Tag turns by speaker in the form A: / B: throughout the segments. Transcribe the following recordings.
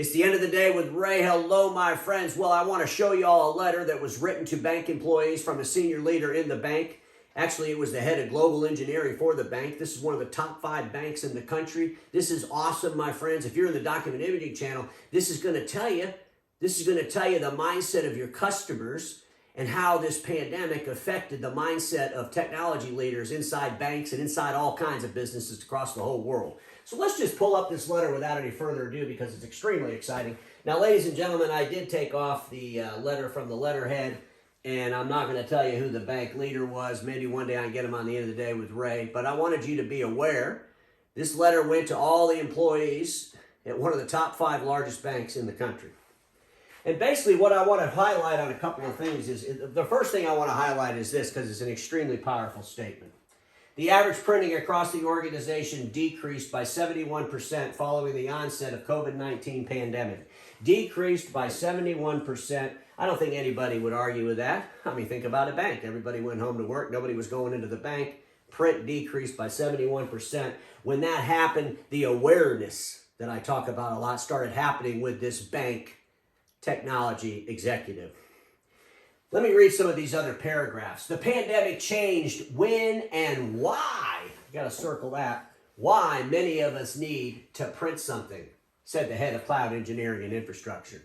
A: It's the end of the day with Ray. Hello, my friends. Well, I want to show you all a letter that was written to bank employees from a senior leader in the bank. Actually, it was the head of global engineering for the bank. This is one of the top 5 banks in the country. This is awesome, my friends. If you're in the Document Imaging channel, this is going to tell you the mindset of your customers and how this pandemic affected the mindset of technology leaders inside banks and inside all kinds of businesses across the whole world. So let's just pull up this letter without any further ado because it's extremely exciting. Now, ladies and gentlemen, I did take off the letter from the letterhead, and I'm not going to tell you who the bank leader was. Maybe one day I can get him on the end of the day with Ray. But I wanted you to be aware this letter went to all the employees at one of the top 5 largest banks in the country. And basically what I want to highlight on a couple of things is, the first thing I want to highlight is this because it's an extremely powerful statement. The average printing across the organization decreased by 71% following the onset of COVID-19 pandemic. Decreased by 71%. I don't think anybody would argue with that. I mean, think about a bank. Everybody went home to work. Nobody was going into the bank. Print decreased by 71%. When that happened, the awareness that I talk about a lot started happening with this bank technology executive. Let me read some of these other paragraphs. The pandemic changed when and why, you got to circle that, why many of us need to print something, said the head of cloud engineering and infrastructure.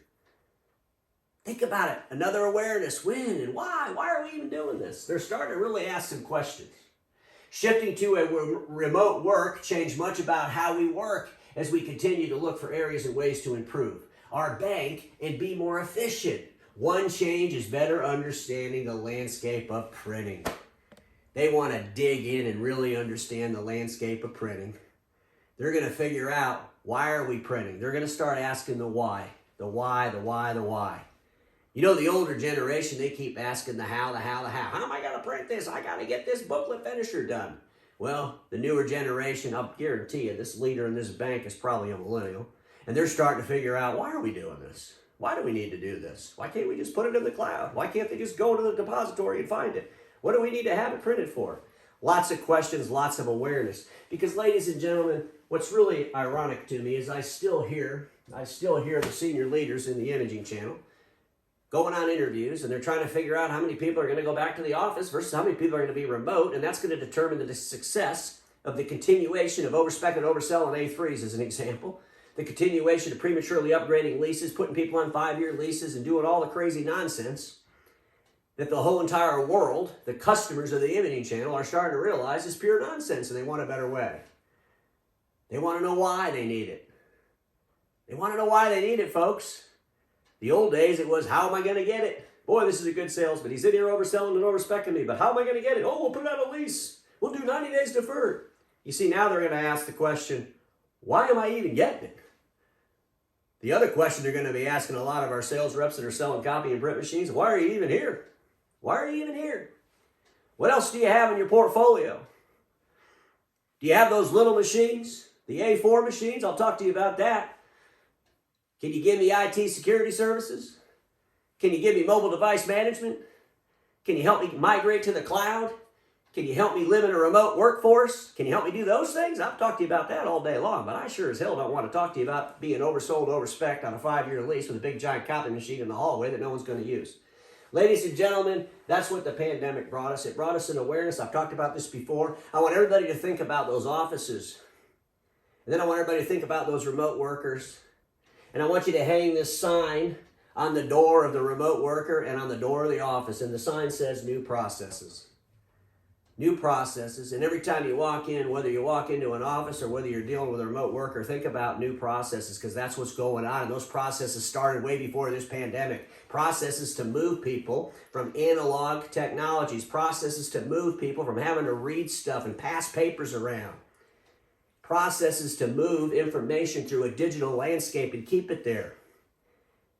A: Think about it. Another awareness. When and why? Why are we even doing this? They're starting to really ask some questions. Shifting to a remote work changed much about how we work as we continue to look for areas and ways to improve our bank and be more efficient. One change is better understanding the landscape of printing. They want to dig in and really understand the landscape of printing. They're going to figure out, why are we printing? They're going to start asking the why. The why, the why, the why. You know, the older generation, they keep asking the how, the how, the how. How am I going to print this? I got to get this booklet finisher done. Well, the newer generation, I'll guarantee you, this leader in this bank is probably a millennial. And they're starting to figure out, why are we doing this? Why do we need to do this? Why can't we just put it in the cloud? Why can't they just go to the depository and find it? What do we need to have it printed for? Lots of questions, lots of awareness. Because, ladies and gentlemen, what's really ironic to me is I still hear the senior leaders in the imaging channel going on interviews, and they're trying to figure out how many people are going to go back to the office versus how many people are going to be remote, and that's going to determine the success of the continuation of overspec and overselling A3s, as an example. The continuation of prematurely upgrading leases, putting people on 5-year leases and doing all the crazy nonsense that the whole entire world, the customers of the imaging channel, are starting to realize is pure nonsense, and they want a better way. They want to know why they need it. They want to know why they need it, folks. The old days, it was, how am I going to get it? Boy, this is a good salesman. He's in here overselling and overspeccing me, but how am I going to get it? Oh, we'll put it on a lease. We'll do 90 days deferred. You see, now they're going to ask the question, why am I even getting it? The other question they're going to be asking a lot of our sales reps that are selling copy and print machines, why are you even here? Why are you even here? What else do you have in your portfolio? Do you have those little machines? The A4 machines? I'll talk to you about that. Can you give me IT security services? Can you give me mobile device management? Can you help me migrate to the cloud? Can you help me live in a remote workforce? Can you help me do those things? I'll talk to you about that all day long, but I sure as hell don't want to talk to you about being oversold, overspec'd on a 5-year lease with a big giant copy machine in the hallway that no one's going to use. Ladies and gentlemen, that's what the pandemic brought us. It brought us an awareness. I've talked about this before. I want everybody to think about those offices. And then I want everybody to think about those remote workers. And I want you to hang this sign on the door of the remote worker and on the door of the office. And the sign says new processes. New processes. And every time you walk in, whether you walk into an office or whether you're dealing with a remote worker, think about new processes, because that's what's going on. And those processes started way before this pandemic. Processes to move people from analog technologies. Processes to move people from having to read stuff and pass papers around. Processes to move information through a digital landscape and keep it there.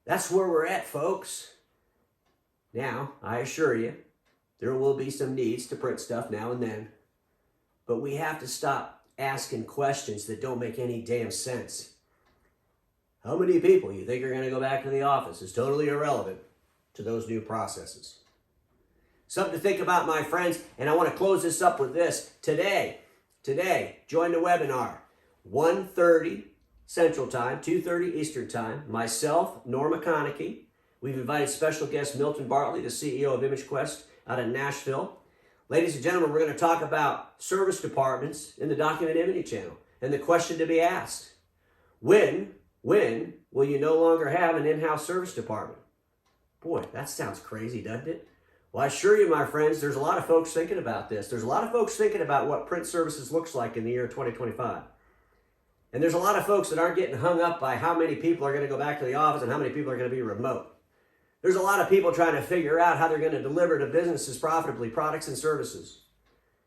A: That's where we're at, folks. Now, I assure you, there will be some needs to print stuff now and then, but we have to stop asking questions that don't make any damn sense. How many people you think are going to go back to the office is totally irrelevant to those new processes. Something to think about, my friends, and I want to close this up with this. Today, join the webinar, 1:30 Central Time, 2:30 Eastern Time. Myself, Norma Conackey. We've invited special guest Milton Bartley, the CEO of ImageQuest out of Nashville. Ladies and gentlemen, we're going to talk about service departments in the Document Imaging channel. And the question to be asked, when will you no longer have an in-house service department? Boy, that sounds crazy, doesn't it? Well, I assure you, my friends, there's a lot of folks thinking about this. There's a lot of folks thinking about what print services looks like in the year 2025. And there's a lot of folks that aren't getting hung up by how many people are going to go back to the office and how many people are going to be remote. There's a lot of people trying to figure out how they're going to deliver to businesses profitably products and services.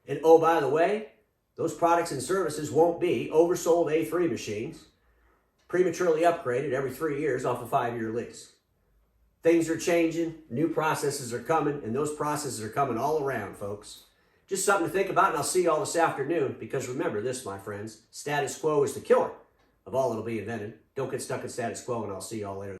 A: And oh, by the way, those products and services won't be oversold A3 machines, prematurely upgraded every 3 years off a 5-year lease. Things are changing, new processes are coming, and those processes are coming all around, folks. Just something to think about, and I'll see you all this afternoon, because remember this, my friends, status quo is the killer of all that'll be invented. Don't get stuck in status quo, and I'll see you all later.